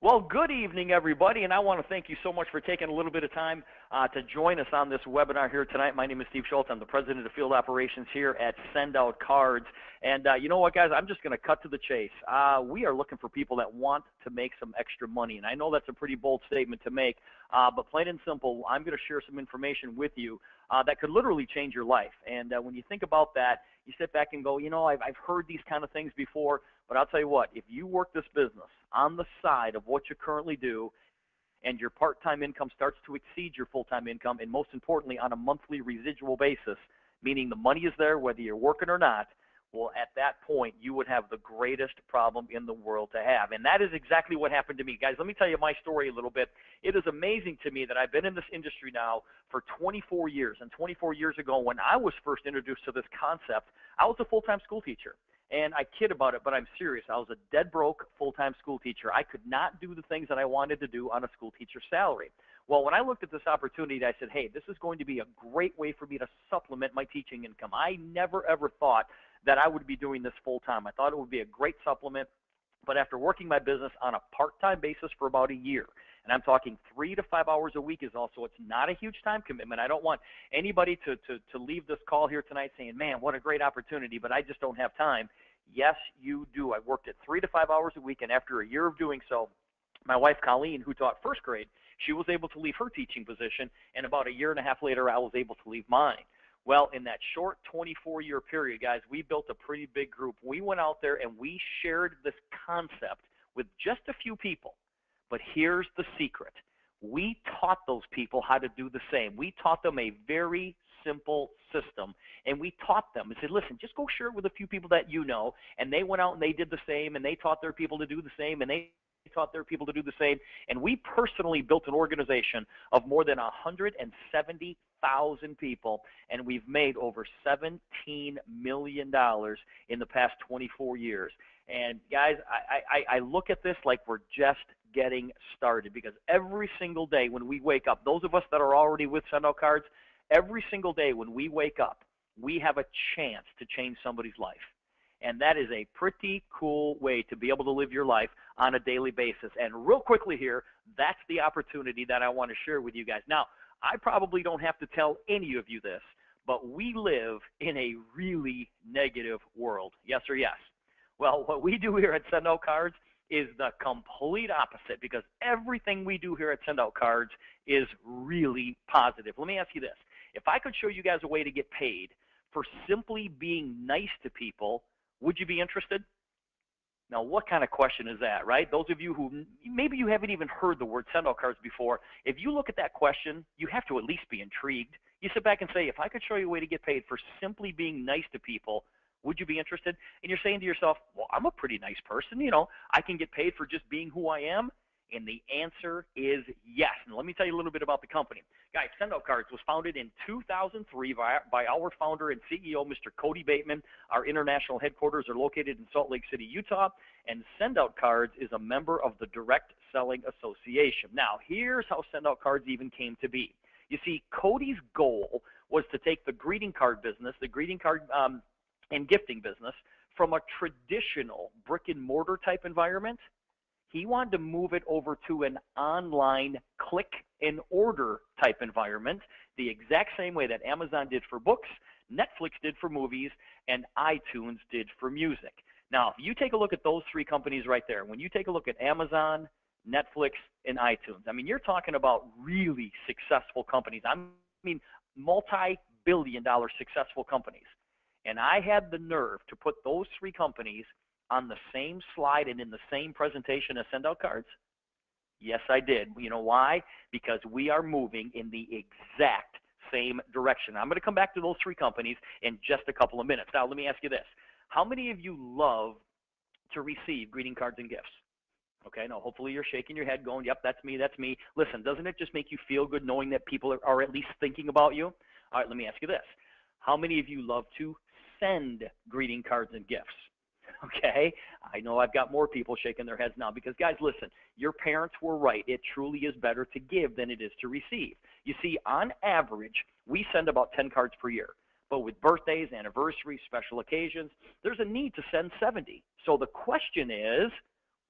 Well, good evening, everybody, and I want to thank you so much for taking a little bit of time to join us on this webinar here tonight. My name is Steve Schultz. I'm the president of field operations here at SendOutCards. And you know what, guys? I'm just going to cut to the chase. We are looking for people that want to make some extra money, and I know that's a pretty bold statement to make, but plain and simple, I'm going to share some information with you that could literally change your life. And when you think about that, you sit back and go, you know, I've heard these kind of things before, but I'll tell you what, if you work this business on the side of what you currently do and your part-time income starts to exceed your full-time income, and most importantly on a monthly residual basis, meaning the money is there whether you're working or not, well, at that point, you would have the greatest problem in the world to have. And that is exactly what happened to me. Guys, let me tell you my story a little bit. It is amazing to me that I've been in this industry now for 24 years. And 24 years ago, when I was first introduced to this concept, I was a full-time school teacher. And I kid about it, but I'm serious. I was a dead broke full-time school teacher. I could not do the things that I wanted to do on a school teacher's salary. Well, when I looked at this opportunity, I said, hey, this is going to be a great way for me to supplement my teaching income. I never, ever thought that I would be doing this full-time. I thought it would be a great supplement. But after working my business on a part-time basis for about a year, and I'm talking 3 to 5 hours a week is also, it's not a huge time commitment. I don't want anybody to leave this call here tonight saying, man, what a great opportunity, but I just don't have time. Yes, you do. I worked at 3 to 5 hours a week, and after a year of doing so, my wife, Colleen, who taught first grade, she was able to leave her teaching position, and about a year and a half later, I was able to leave mine. Well, in that short 24-year period, guys, we built a pretty big group. We went out there and we shared this concept with just a few people. But here's the secret. We taught those people how to do the same. We taught them a very simple system, and we taught them and said, listen, just go share it with a few people that you know. And they went out and they did the same, and they taught their people to do the same, and they taught their people to do the same. And we personally built an organization of more than 170,000 people, and we've made over $17 million in the past 24 years. And guys, I look at this like we're just getting started, because every single day when we wake up, those of us that are already with SendOutCards, every single day when we wake up, we have a chance to change somebody's life. And that is a pretty cool way to be able to live your life on a daily basis. And real quickly here, that's the opportunity that I want to share with you guys. Now, I probably don't have to tell any of you this, but we live in a really negative world. Yes or yes? Well, what we do here at SendOutCards is the complete opposite, because everything we do here at SendOutCards is really positive. Let me ask you this. If I could show you guys a way to get paid for simply being nice to people, would you be interested? Now, what kind of question is that, right? Those of you who maybe you haven't even heard the word SendOutCards before, if you look at that question, you have to at least be intrigued. You sit back and say, if I could show you a way to get paid for simply being nice to people, would you be interested? And you're saying to yourself, well, I'm a pretty nice person. You know, I can get paid for just being who I am. And the answer is yes. And let me tell you a little bit about the company. Guys, SendOutCards was founded in 2003 by our founder and CEO, Mr. Cody Bateman. Our international headquarters are located in Salt Lake City, Utah. And SendOutCards is a member of the Direct Selling Association. Now, here's how SendOutCards even came to be. You see, Cody's goal was to take the greeting card business, the greeting card and gifting business, from a traditional brick-and-mortar type environment. He wanted to move it over to an online click and order type environment, the exact same way that Amazon did for books, Netflix did for movies, and iTunes did for music. Now, if you take a look at those three companies right there, when you take a look at Amazon, Netflix, and iTunes, I mean, you're talking about really successful companies. I mean, multi-billion-dollar successful companies. And I had the nerve to put those three companies on the same slide and in the same presentation as SendOutCards. Yes, I did. You know why? Because we are moving in the exact same direction. I'm going to come back to those three companies in just a couple of minutes. Now, let me ask you this. How many of you love to receive greeting cards and gifts? Okay, now hopefully you're shaking your head going, yep, that's me, that's me. Listen, doesn't it just make you feel good knowing that people are at least thinking about you? All right, let me ask you this. How many of you love to send greeting cards and gifts? Okay, I know I've got more people shaking their heads now, because guys, listen, your parents were right. It truly is better to give than it is to receive. You see, on average, we send about 10 cards per year. But with birthdays, anniversaries, special occasions, there's a need to send 70. So the question is,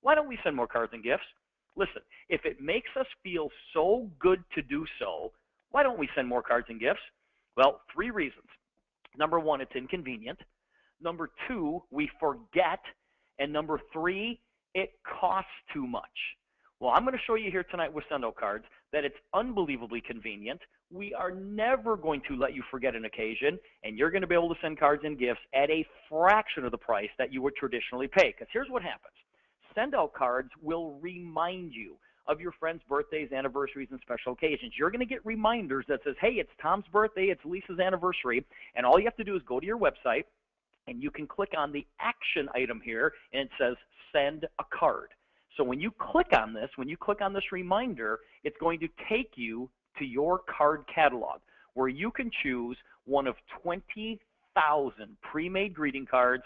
why don't we send more cards and gifts? Listen, if it makes us feel so good to do so, why don't we send more cards and gifts? Well, 3 reasons. Number 1, it's inconvenient. Number 2, we forget. And number 3, it costs too much. Well, I'm going to show you here tonight with SendOutCards that it's unbelievably convenient. We are never going to let you forget an occasion, and you're going to be able to send cards and gifts at a fraction of the price that you would traditionally pay. Because here's what happens. SendOutCards will remind you of your friends' birthdays, anniversaries, and special occasions. You're going to get reminders that says, hey, it's Tom's birthday, it's Lisa's anniversary, and all you have to do is go to your website, and you can click on the action item here, and it says send a card. So when you click on this reminder, it's going to take you to your card catalog where you can choose one of 20,000 pre-made greeting cards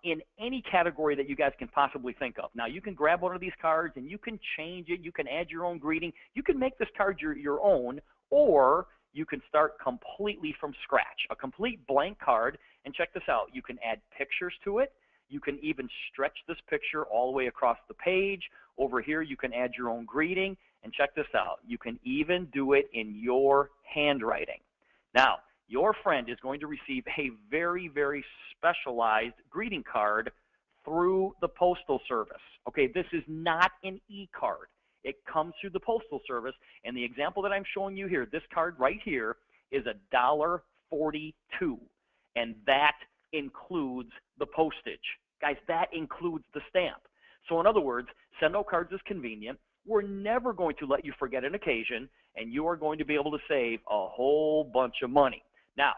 in any category that you guys can possibly think of. Now, you can grab one of these cards and you can change it. You can add your own greeting. You can make this card your own, or you can start completely from scratch, a complete blank card. And check this out. You can add pictures to it. You can even stretch this picture all the way across the page. Over here, you can add your own greeting. And check this out. You can even do it in your handwriting. Now, your friend is going to receive a very, very specialized greeting card through the Postal Service. Okay, this is not an e-card. It comes through the Postal Service. And the example that I'm showing you here, this card right here, is $1.42. And that includes the postage. Guys, that includes the stamp. So in other words, SendOutCards is convenient. We're never going to let you forget an occasion, and you are going to be able to save a whole bunch of money. Now,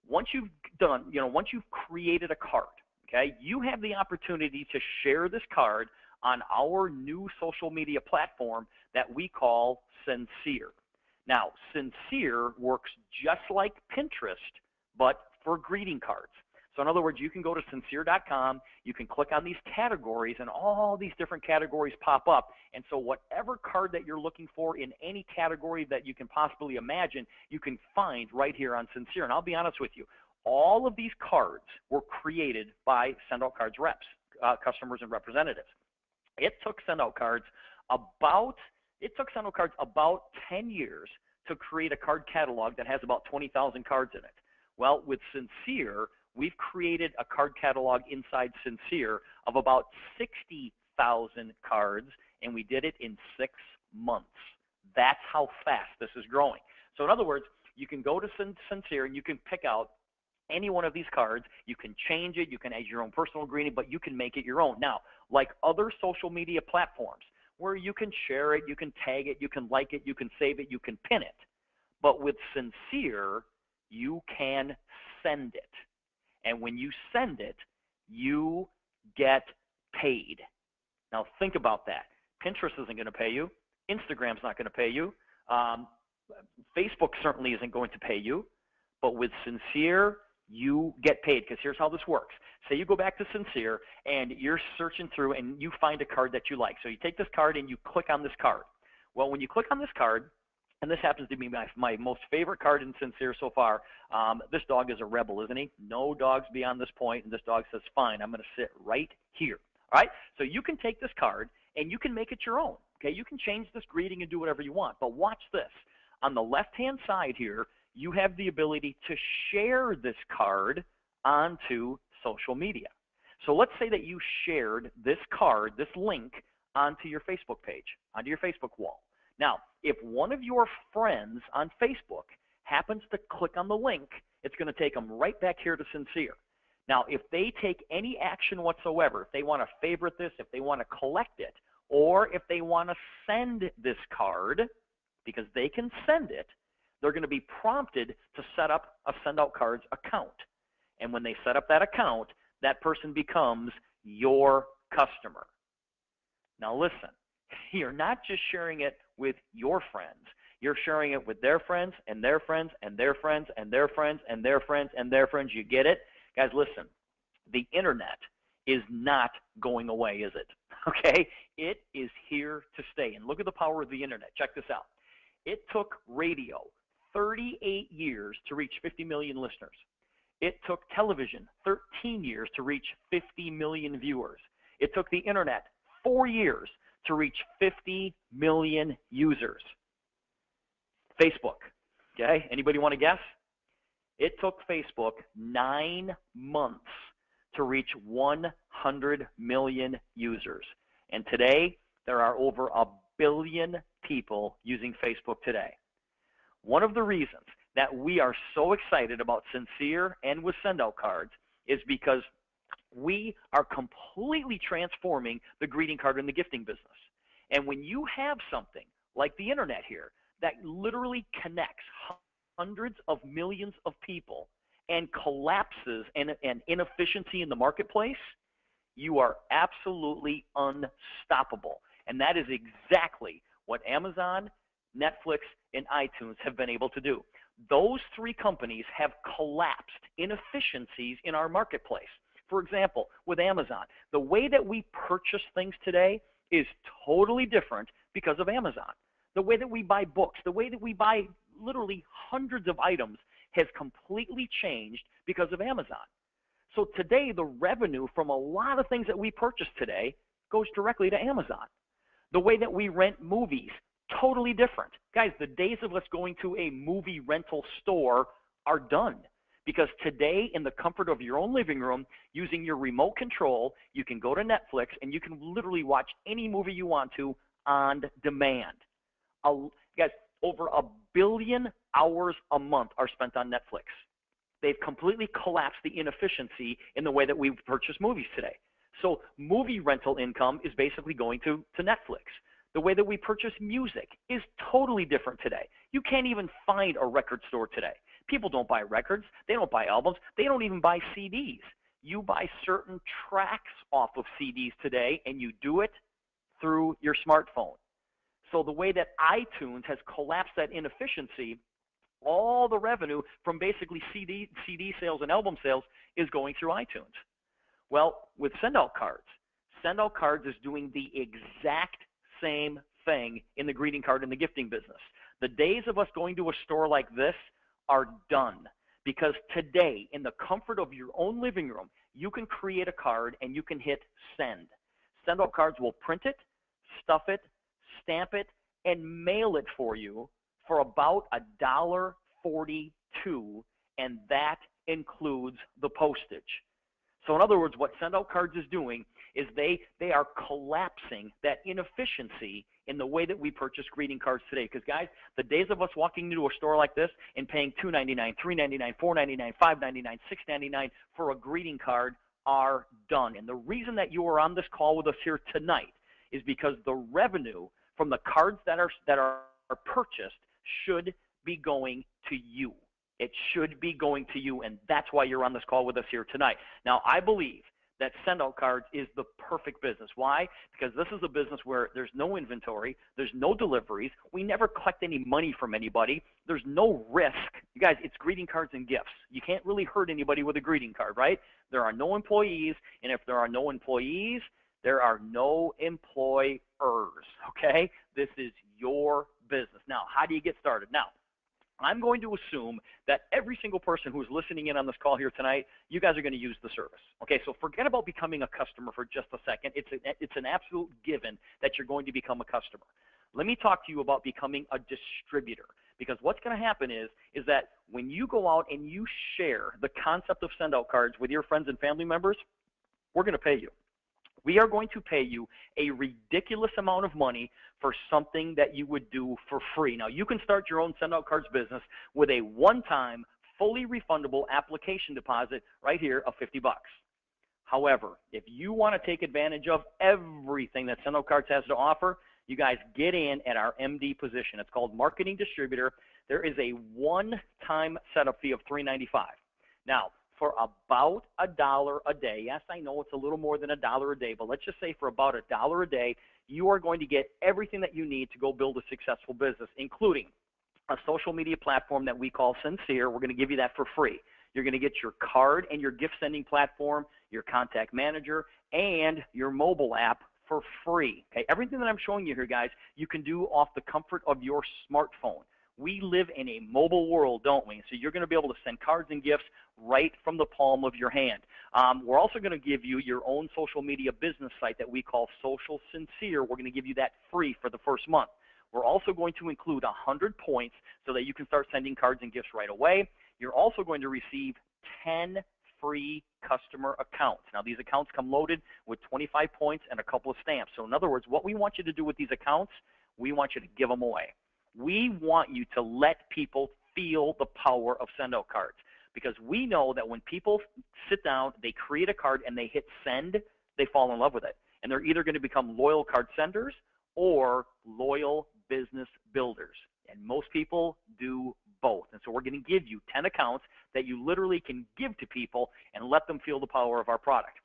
once you've created a card, okay, you have the opportunity to share this card on our new social media platform that we call Sincere. Now, Sincere works just like Pinterest, but for greeting cards. So in other words, you can go to sincere.com, you can click on these categories, and all these different categories pop up. And so whatever card that you're looking for in any category that you can possibly imagine, you can find right here on Sincere. And I'll be honest with you, all of these cards were created by SendOutCards reps, customers and representatives. It took SendOutCards about 10 years to create a card catalog that has about 20,000 cards in it. Well, with Sincere, we've created a card catalog inside Sincere of about 60,000 cards, and we did it in 6 months. That's how fast this is growing. So in other words, you can go to Sincere and you can pick out any one of these cards. You can change it. You can add your own personal greeting, but you can make it your own. Now, like other social media platforms where you can share it, you can tag it, you can like it, you can save it, you can pin it. But with Sincere, you can send it. And when you send it, you get paid. Now think about that. Pinterest isn't going to pay you. Instagram's not going to pay you. Facebook certainly isn't going to pay you. But with Sincere, you get paid, because here's how this works. Say you go back to Sincere and you're searching through and you find a card that you like. So you take this card and you click on this card. Well, when you click on this card, and this happens to be my most favorite card in Sincere so far. This dog is a rebel, isn't he? No dogs beyond this point, and this dog says, fine, I'm going to sit right here. All right? So you can take this card, and you can make it your own. Okay? You can change this greeting and do whatever you want. But watch this. On the left-hand side here, you have the ability to share this card onto social media. So let's say that you shared this card, this link, onto your Facebook page, onto your Facebook wall. Now, if one of your friends on Facebook happens to click on the link, it's going to take them right back here to Sincere. Now, if they take any action whatsoever, if they want to favorite this, if they want to collect it, or if they want to send this card, because they can send it, they're going to be prompted to set up a SendOutCards account. And when they set up that account, that person becomes your customer. Now, listen. You're not just sharing it with your friends. You're sharing it with their friends and their friends and their friends and their friends and their friends and their friends. You get it? Guys, listen. The internet is not going away, is it? Okay? It is here to stay. And look at the power of the internet. Check this out. It took radio 38 years to reach 50 million listeners. It took television 13 years to reach 50 million viewers. It took the internet 4 years to reach 50 million users? Facebook. Okay, anybody want to guess? It took Facebook 9 months to reach 100 million users. And today, there are over 1 billion people using Facebook today. One of the reasons that we are so excited about Sincere and with SendOutCards is because we are completely transforming the greeting card and the gifting business. And when you have something like the internet here that literally connects hundreds of millions of people and collapses an inefficiency in the marketplace, you are absolutely unstoppable. And that is exactly what Amazon, Netflix, and iTunes have been able to do. Those three companies have collapsed inefficiencies in our marketplace. For example, with Amazon, the way that we purchase things today is totally different because of Amazon. The way that we buy books, the way that we buy literally hundreds of items has completely changed because of Amazon. So today, the revenue from a lot of things that we purchase today goes directly to Amazon. The way that we rent movies, totally different. Guys, the days of us going to a movie rental store are done. Because today, in the comfort of your own living room, using your remote control, you can go to Netflix and you can literally watch any movie you want to on demand. Guys, over 1 billion hours a month are spent on Netflix. They've completely collapsed the inefficiency in the way that we purchase movies today. So movie rental income is basically going to Netflix. The way that we purchase music is totally different today. You can't even find a record store today. People don't buy records. They don't buy albums. They don't even buy CDs. You buy certain tracks off of CDs today, and you do it through your smartphone. So the way that iTunes has collapsed that inefficiency, all the revenue from basically CD sales and album sales is going through iTunes. Well, with SendOutCards is doing the exact same thing in the greeting card and the gifting business. The days of us going to a store like this are done, because today, in the comfort of your own living room, you can create a card and you can hit send. SendOutCards will print it, stuff it, stamp it, and mail it for you for about $1.42, and that includes the postage. So in other words, what SendOutCards is doing is they are collapsing that inefficiency in the way that we purchase greeting cards today. Because guys, the days of us walking into a store like this and paying $2.99, $3.99, $4.99, $5.99, $6.99 for a greeting card are done. And the reason that you are on this call with us here tonight is because the revenue from the cards that are purchased should be going to you. It should be going to you, and that's why you're on this call with us here tonight. Now, I believe that SendOutCards is the perfect business. Why? Because this is a business where there's no inventory, there's no deliveries, we never collect any money from anybody, there's no risk. You guys, it's greeting cards and gifts. You can't really hurt anybody with a greeting card, right? There are no employees, and if there are no employees, there are no employers, okay? This is your business. Now, how do you get started? Now, I'm going to assume that every single person who's listening in on this call here tonight, you guys are going to use the service. Okay, so forget about becoming a customer for just a second. It's an absolute given that you're going to become a customer. Let me talk to you about becoming a distributor, because what's going to happen is that when you go out and you share the concept of SendOutCards with your friends and family members, we're going to pay you. We are going to pay you a ridiculous amount of money for something that you would do for free. Now, you can start your own SendOutCards business with a one-time, fully refundable application deposit right here of $50. However, if you want to take advantage of everything that SendOutCards has to offer, you guys get in at our MD position. It's called Marketing Distributor. There is a one-time setup fee of $3.95. Now, for about $1 a day, yes, I know it's a little more than $1 a day, but let's just say for about $1 a day, you are going to get everything that you need to go build a successful business, including a social media platform that we call Sincere. We're going to give you that for free. You're going to get your card and your gift sending platform, your contact manager, and your mobile app for free. Okay, everything that I'm showing you here, guys, you can do off the comfort of your smartphone. We live in a mobile world, don't we? So you're going to be able to send cards and gifts right from the palm of your hand. We're also going to give you your own social media business site that we call Social Sincere. We're going to give you that free for the first month. We're also going to include 100 points so that you can start sending cards and gifts right away. You're also going to receive 10 free customer accounts. Now, these accounts come loaded with 25 points and a couple of stamps. So in other words, what we want you to do with these accounts, we want you to give them away. We want you to let people feel the power of SendOutCards, because we know that when people sit down, they create a card, and they hit send, they fall in love with it. And they're either going to become loyal card senders or loyal business builders. And most people do both. And so we're going to give you 10 accounts that you literally can give to people and let them feel the power of our product.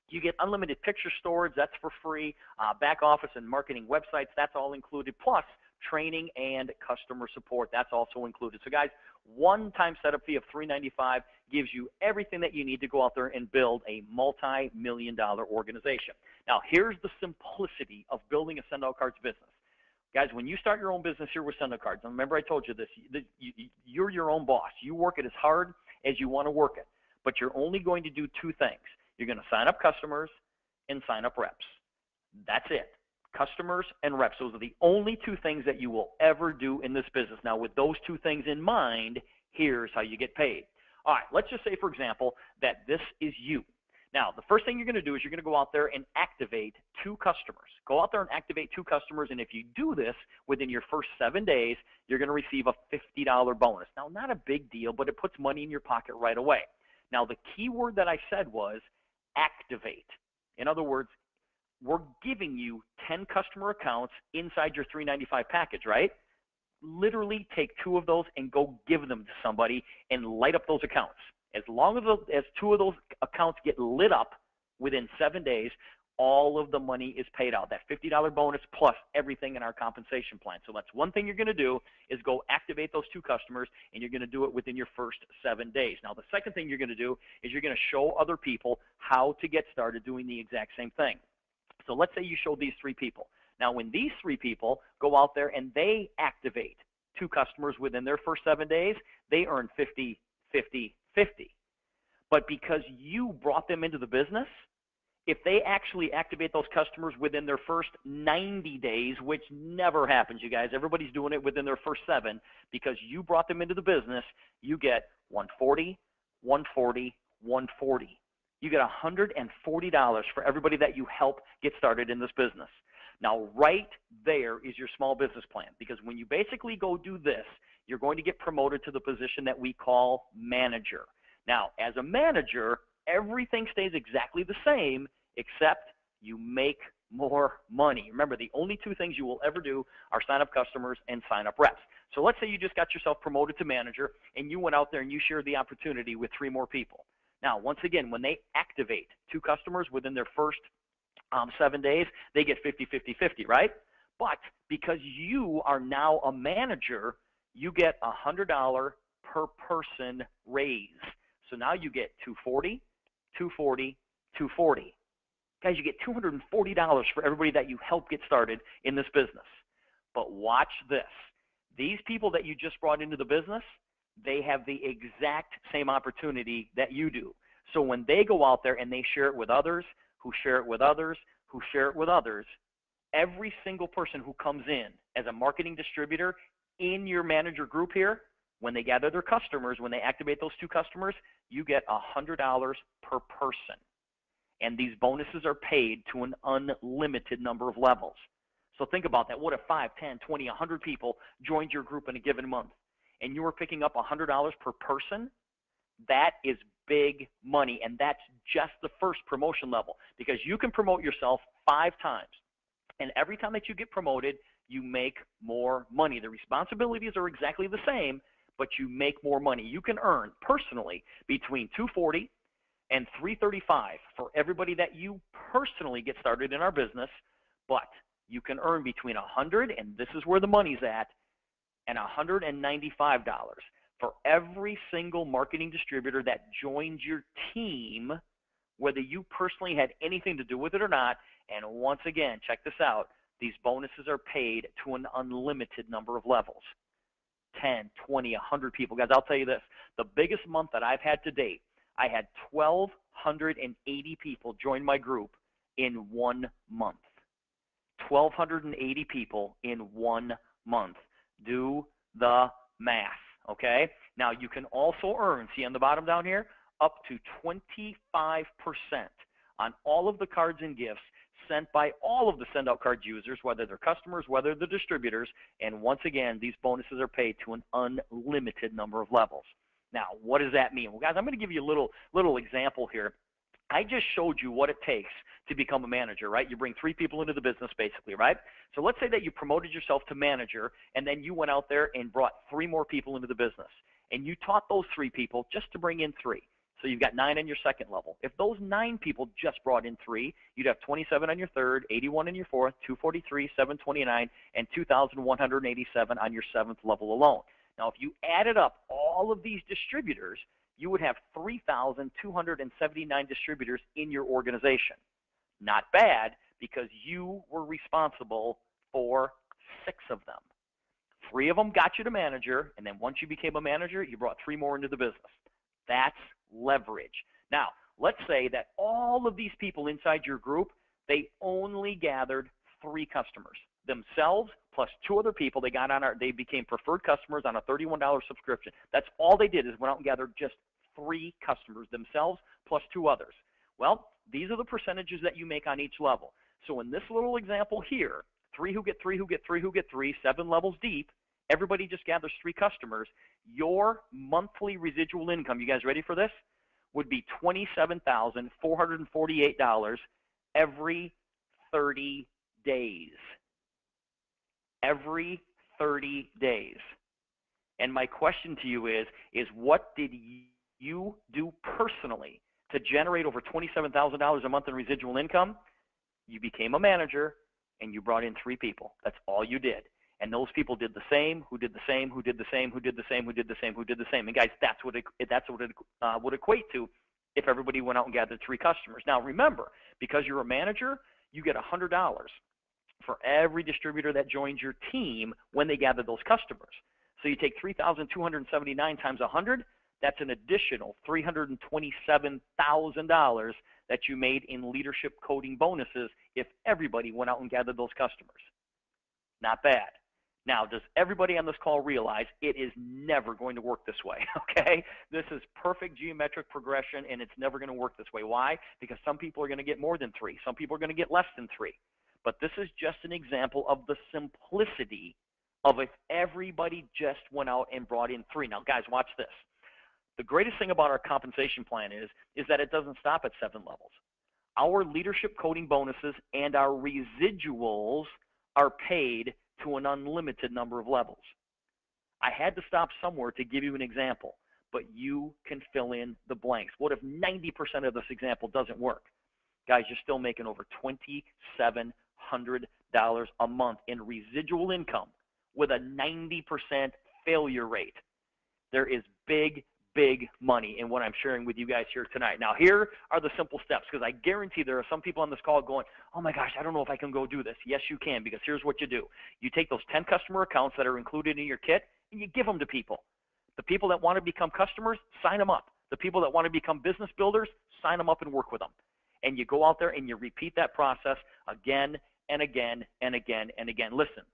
You get unlimited picture storage. That's for free. Back office and marketing websites, that's all included. Plus, training and customer support, that's also included. So guys, one-time setup fee of $395 gives you everything that you need to go out there and build a multi-million-dollar organization. Now, here's the simplicity of building a SendOutCards business. Guys, when you start your own business here with SendOutCards, and remember I told you this, you're your own boss. You work it as hard as you want to work it, but you're only going to do two things. You're going to sign up customers and sign up reps. That's it. Customers and reps. Those are the only two things that you will ever do in this business. Now, with those two things in mind, here's how you get paid. All right, let's just say, for example, that this is you. Now, the first thing you're going to do is you're going to go out there and activate 2 customers. Go out there and activate 2 customers, and if you do this within your first 7 days, you're going to receive a $50 bonus. Now, not a big deal, but it puts money in your pocket right away. Now, the key word that I said was activate. In other words, we're giving you 10 customer accounts inside your $395 package, right? Literally take 2 of those and go give them to somebody and light up those accounts. As long as 2 of those accounts get lit up within 7 days, all of the money is paid out. That $50 bonus plus everything in our compensation plan. So that's one thing you're going to do is go activate those 2 customers, and you're going to do it within your first 7 days. Now, the second thing you're going to do is you're going to show other people how to get started doing the exact same thing. So let's say you show these 3 people. Now, when these 3 people go out there and they activate 2 customers within their first 7 days, they earn 50, 50, 50. But because you brought them into the business, if they actually activate those customers within their first 90 days, which never happens, you guys, everybody's doing it within their first 7, because you brought them into the business, you get 140, 140, 140. You get $140 for everybody that you help get started in this business. Now, right there is your small business plan, because when you basically go do this, you're going to get promoted to the position that we call manager. Now, as a manager, everything stays exactly the same, except you make more money. Remember, the only 2 things you will ever do are sign up customers and sign up reps. So let's say you just got yourself promoted to manager, and you went out there and you shared the opportunity with 3 more people. Now, once again, when they activate 2 customers within their first 7 days, they get 50, 50, 50, right? But because you are now a manager, you get a $100 per person raise. So now you get $240, $240, $240. Guys, you get $240 for everybody that you help get started in this business. But watch this. These people that you just brought into the business, they have the exact same opportunity that you do. So when they go out there and they share it with others, who share it with others, who share it with others, every single person who comes in as a marketing distributor in your manager group here, when they gather their customers, when they activate those 2 customers, you get $100 per person. And these bonuses are paid to an unlimited number of levels. So think about that. What if 5, 10, 20, 100 people joined your group in a given month, and you were picking up $100 per person? That is big money, and that's just the first promotion level, because you can promote yourself 5 times. And every time that you get promoted, you make more money. The responsibilities are exactly the same, but you make more money. You can earn personally between $240 and $335 for everybody that you personally get started in our business, but you can earn between $100, and this is where the money's at, and $195 for every single marketing distributor that joins your team, whether you personally had anything to do with it or not. And once again, check this out. These bonuses are paid to an unlimited number of levels. 10, 20, 100 people. Guys, I'll tell you this. The biggest month that I've had to date, I had 1,280 people join my group in 1 month. 1,280 people in 1 month. Do the math, okay? Now, you can also earn, see on the bottom down here, up to 25% on all of the cards and gifts sent by all of the SendOutCards users, whether they're customers, whether they're distributors. And once again, these bonuses are paid to an unlimited number of levels. Now, what does that mean? Well, guys, I'm going to give you a little example here. I just showed you what it takes to become a manager, right? You bring 3 people into the business, basically, right? So let's say that you promoted yourself to manager, and then you went out there and brought 3 more people into the business. And you taught those 3 people just to bring in 3. So you've got 9 on your second level. If those 9 people just brought in 3, you'd have 27 on your third, 81 on your fourth, 243, 729, and 2,187 on your 7th level alone. Now, if you added up all of these distributors, you would have 3,279 distributors in your organization. Not bad, because you were responsible for 6 of them. 3 of them got you to manager, and then once you became a manager, you brought 3 more into the business. That's leverage. Now, let's say that all of these people inside your group, they only gathered 3 customers. Themselves plus 2 other people they became preferred customers on a $31 subscription. That's all they did, is went out and gathered just 3 customers, themselves plus 2 others. Well, these are the percentages that you make on each level. So in this little example here, 3 who get 3 who get 3 who get 3, 7 levels deep, everybody just gathers 3 customers. Your monthly residual income, you guys ready for this, would be $27,448 every 30 days. Every 30 days. And my question to you is what did you do personally to generate over $27,000 a month in residual income? You became a manager, and you brought in 3 people. That's all you did. And those people did the same, who did the same, who did the same, who did the same, who did the same, who did the same. And guys, that's what it would equate to if everybody went out and gathered 3 customers. Now remember, because you're a manager, you get $100 for every distributor that joins your team when they gather those customers. So you take 3,279 times 100, that's an additional $327,000 that you made in leadership coding bonuses if everybody went out and gathered those customers. Not bad. Now, does everybody on this call realize it is never going to work this way, okay? This is perfect geometric progression, and it's never going to work this way. Why? Because some people are going to get more than 3. Some people are going to get less than 3. But this is just an example of the simplicity of if everybody just went out and brought in 3. Now, guys, watch this. The greatest thing about our compensation plan is that it doesn't stop at 7 levels. Our leadership coding bonuses and our residuals are paid to an unlimited number of levels. I had to stop somewhere to give you an example, but you can fill in the blanks. What if 90% of this example doesn't work? Guys, you're still making over $2,700 a month in residual income with a 90% failure rate. There is big money in what I'm sharing with you guys here tonight. Now, here are the simple steps, because I guarantee there are some people on this call going, oh my gosh, I don't know if I can go do this. Yes, you can, because here's what you do. You take those 10 customer accounts that are included in your kit, and you give them to people. The people that want to become customers, sign them up. The people that want to become business builders, sign them up and work with them. And you go out there and you repeat that process again and again and again and again. Listen,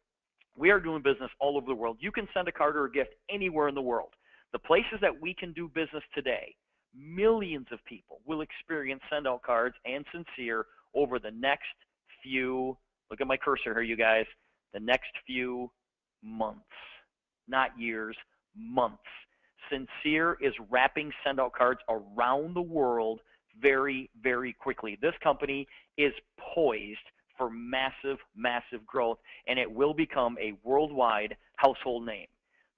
we are doing business all over the world. You can send a card or a gift anywhere in the world. The places that we can do business today, millions of people will experience SendOutCards and Sincere over the next few, look at my cursor here, you guys, the next few months, not years, months. Sincere is wrapping SendOutCards around the world very quickly. This company is poised for massive growth, and it will become a worldwide household name.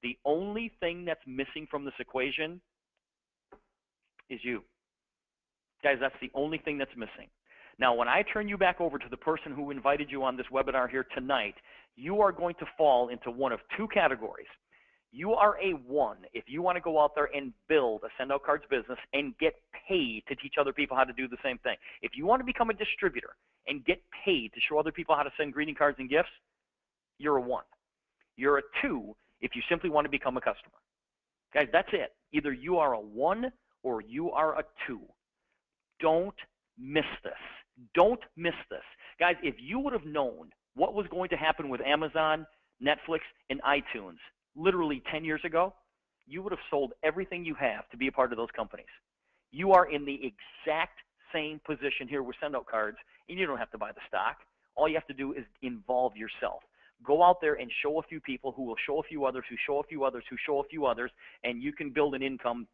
The only thing that's missing from this equation is you. Guys, that's the only thing that's missing. Now, when I turn you back over to the person who invited you on this webinar here tonight, you are going to fall into one of 2 categories. You are a 1 if you want to go out there and build a SendOutCards business and get paid to teach other people how to do the same thing. If you want to become a distributor and get paid to show other people how to send greeting cards and gifts, you're a 1. You're a 2 if you simply want to become a customer. Guys, that's it. Either you are a 1 or you are a 2. Don't miss this. Don't miss this. Guys, if you would have known what was going to happen with Amazon, Netflix, and iTunes literally 10 years ago, you would have sold everything you have to be a part of those companies. You are in the exact same position here with SendOutCards, and you don't have to buy the stock. All you have to do is involve yourself. Go out there and show a few people who will show a few others, who show a few others, who show a few others, and you can build an income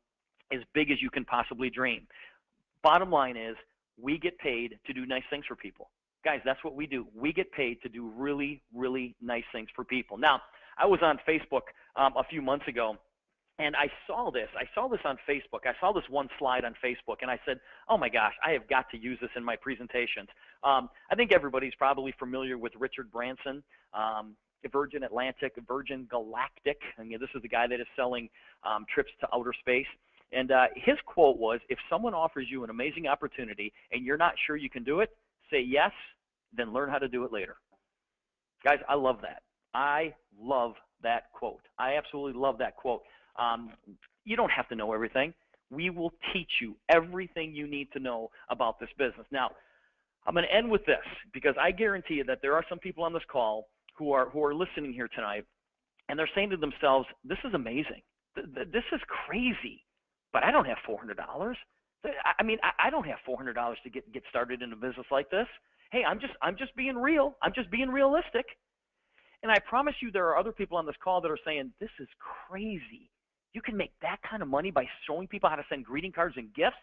as big as you can possibly dream. Bottom line is, we get paid to do nice things for people. Guys, that's what we do. We get paid to do really, really nice things for people. Now, I was on Facebook a few months ago, and I saw this. I saw this on Facebook. I saw this one slide on Facebook, and I said, oh my gosh, I have got to use this in my presentations. I think everybody's probably familiar with Richard Branson, Virgin Atlantic, Virgin Galactic. I mean, this is the guy that is selling trips to outer space. And his quote was, if someone offers you an amazing opportunity and you're not sure you can do it, say yes, then learn how to do it later. Guys, I love that. I love that quote. I absolutely love that quote. You don't have to know everything. We will teach you everything you need to know about this business. Now, I'm going to end with this because I guarantee you that there are some people on this call who are listening here tonight, and they're saying to themselves, this is amazing. This is crazy, but I don't have $400. I mean, I don't have $400 to get started in a business like this. Hey, I'm just being real. I'm just being realistic. And I promise you there are other people on this call that are saying, this is crazy. You can make that kind of money by showing people how to send greeting cards and gifts?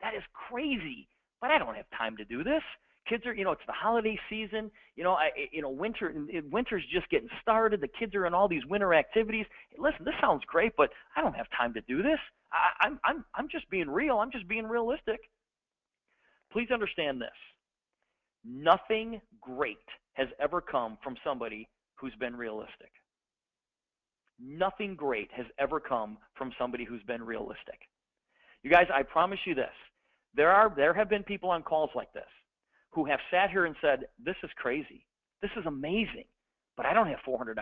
That is crazy. But I don't have time to do this. Kids are, it's the holiday season. Winter's just getting started. The kids are in all these winter activities. Hey, listen, this sounds great, but I don't have time to do this. I'm just being real. I'm just being realistic. Please understand this. Nothing great has ever come from somebody who's been realistic. Nothing great has ever come from somebody who's been realistic. You guys, I promise you this. There have been people on calls like this who have sat here and said, this is crazy. This is amazing, but I don't have $400.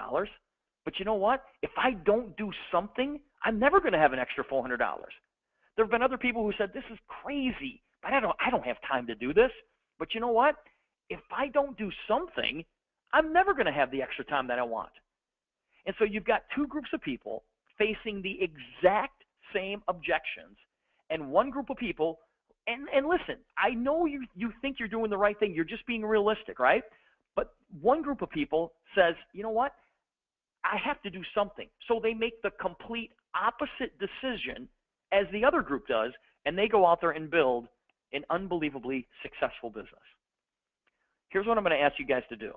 But you know what? If I don't do something, I'm never going to have an extra $400. There have been other people who said, this is crazy, but I don't have time to do this. But you know what? If I don't do something, I'm never going to have the extra time that I want. And so you've got two groups of people facing the exact same objections, and one group of people, and listen, I know you think you're doing the right thing. You're just being realistic, right? But one group of people says, you know what? I have to do something. So they make the complete opposite decision as the other group does, and they go out there and build an unbelievably successful business. Here's what I'm going to ask you guys to do.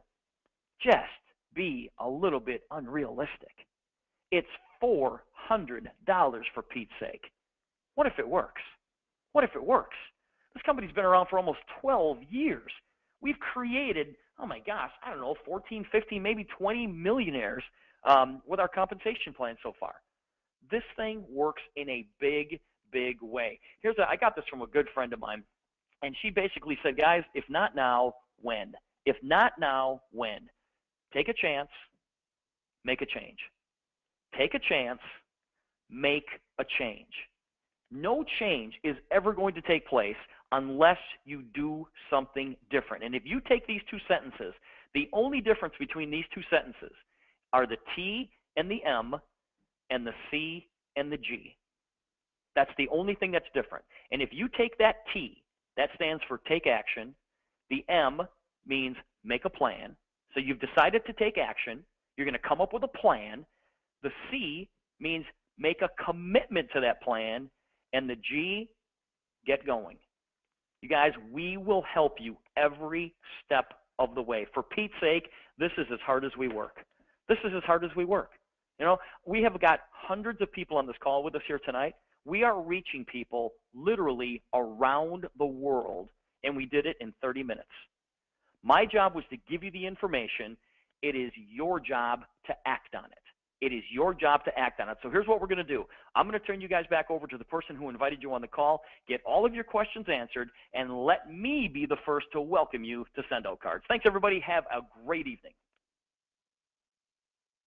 Just be a little bit unrealistic. It's $400 for Pete's sake. What if it works? What if it works? This company's been around for almost 12 years. We've created, oh my gosh, I don't know, 14, 15, maybe 20 millionaires with our compensation plan so far. This thing works in a big, big way. I got this from a good friend of mine, and she basically said, guys, if not now, when? If not now, when? Take a chance, make a change. Take a chance, make a change. No change is ever going to take place unless you do something different. And if you take these two sentences, the only difference between these two sentences are the T and the M and the C and the G. That's the only thing that's different. And if you take that T, that stands for take action. The M means make a plan. So you've decided to take action. You're going to come up with a plan. The C means make a commitment to that plan. And the G, get going. You guys, we will help you every step of the way. For Pete's sake, this is as hard as we work. This is as hard as we work. We have got hundreds of people on this call with us here tonight. We are reaching people literally around the world, and we did it in 30 minutes. My job was to give you the information. It is your job to act on it. It is your job to act on it. So here's what we're going to do. I'm going to turn you guys back over to the person who invited you on the call, get all of your questions answered, and let me be the first to welcome you to SendOutCards. Thanks, everybody. Have a great evening.